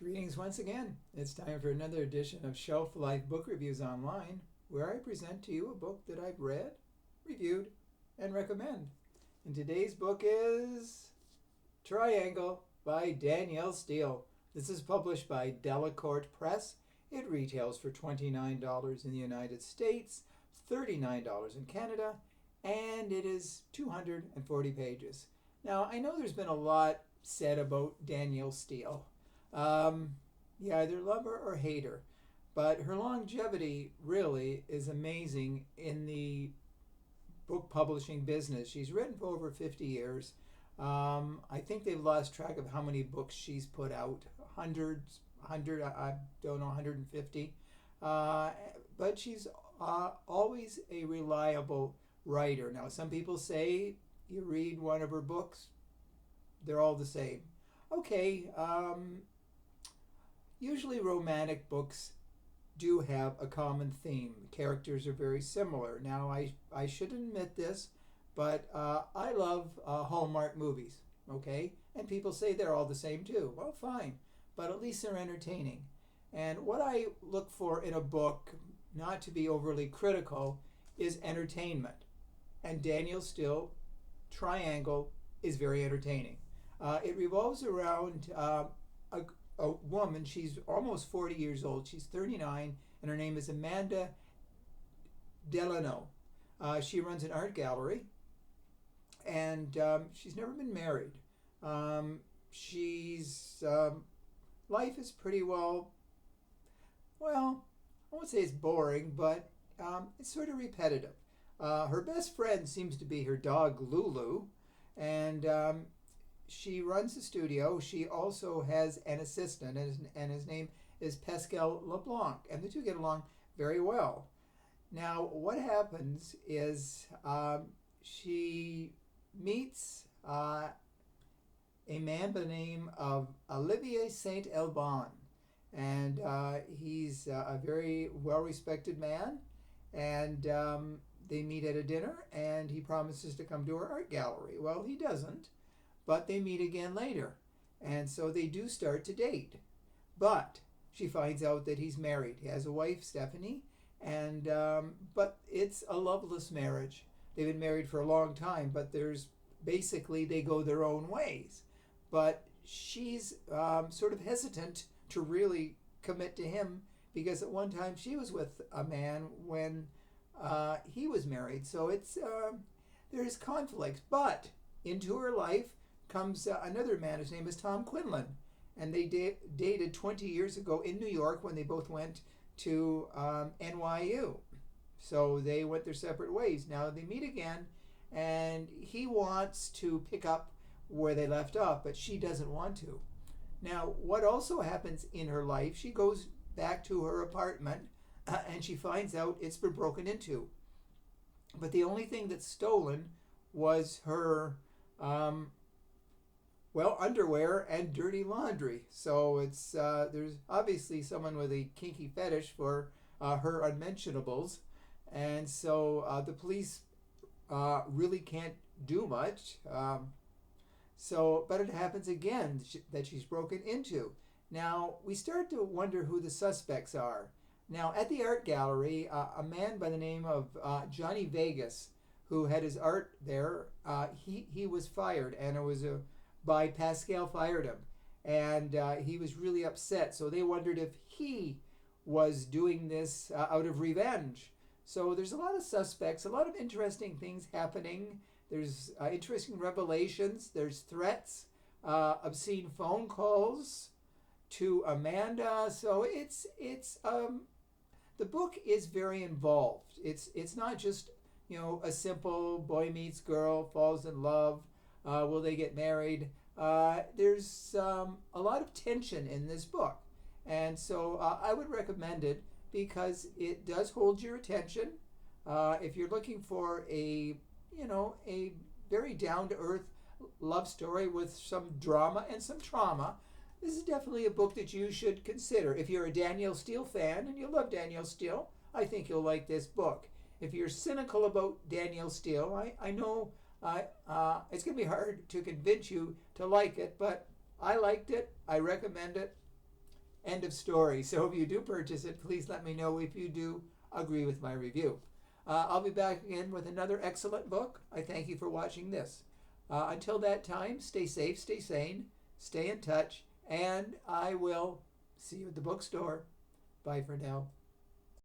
Greetings once again. It's time for another edition of Shelf Life Book Reviews Online, where I present to you a book that I've read, reviewed, and recommend. And today's book is Triangle by Danielle Steel. This is published by Delacorte Press. It retails for $29 in the United States, $39 in Canada, and it is 240 pages. Now, I know there's been a lot said about Danielle Steel. You either love her or hate her, but her longevity really is amazing in the book publishing business. She's written for over 50 years. I think they've lost track of how many books she's put out. Hundreds, 100, I don't know, 150. But she's always a reliable writer. Now, some people say you read one of her books, they're all the same. Okay, usually romantic books do have a common theme. Characters are very similar. Now, I should admit this, but I love Hallmark movies, okay? And people say they're all the same too. Well, fine, but at least they're entertaining. And what I look for in a book, not to be overly critical, is entertainment. And Danielle Steel, Triangle, is very entertaining. It revolves around a woman. She's almost 40 years old. She's 39, and her name is Amanda Delano. She runs an art gallery, and she's never been married. She's life is pretty well, I won't say it's boring, but it's sort of repetitive. Her best friend seems to be her dog Lulu, and she runs the studio. She also has an assistant, and his name is Pascal LeBlanc, and the two get along very well. Now, what happens is she meets a man by the name of Olivier Saint-Elban, and he's a very well-respected man, and they meet at a dinner, and he promises to come to her art gallery. Well, he doesn't. But they meet again later, and so they do start to date. But she finds out that he's married. He has a wife, Stephanie, and but it's a loveless marriage. They've been married for a long time, but they go their own ways. But she's sort of hesitant to really commit to him because at one time she was with a man when he was married. So there's conflicts, but into her life comes another man. His name is Tom Quinlan, and they dated 20 years ago in New York when they both went to NYU. So they went their separate ways. Now they meet again, and he wants to pick up where they left off, but she doesn't want to. Now, what also happens in her life, she goes back to her apartment, and she finds out it's been broken into. But the only thing that's stolen was her underwear and dirty laundry. So it's there's obviously someone with a kinky fetish for her unmentionables, and so the police really can't do much. But it happens again that she's broken into. Now we start to wonder who the suspects are. Now at the art gallery, a man by the name of Johnny Vegas, who had his art there, he was fired, and it was by Pascal fired him, and he was really upset. So they wondered if he was doing this out of revenge. So there's a lot of suspects, a lot of interesting things happening. There's interesting revelations. There's threats, obscene phone calls to Amanda. So the book is very involved. It's not just a simple boy meets girl, falls in love. Will they get married? There's a lot of tension in this book, and so I would recommend it because it does hold your attention. If you're looking for a very down-to-earth love story with some drama and some trauma, this is definitely a book that you should consider. If you're a Danielle Steel fan and you love Danielle Steel, I think you'll like this book. If you're cynical about Danielle Steel, I know it's going to be hard to convince you to like it, but I liked it. I recommend it. End of story. So if you do purchase it, please let me know if you do agree with my review. I'll be back again with another excellent book. I thank you for watching this. Until that time, stay safe, stay sane, stay in touch, and I will see you at the bookstore. Bye for now.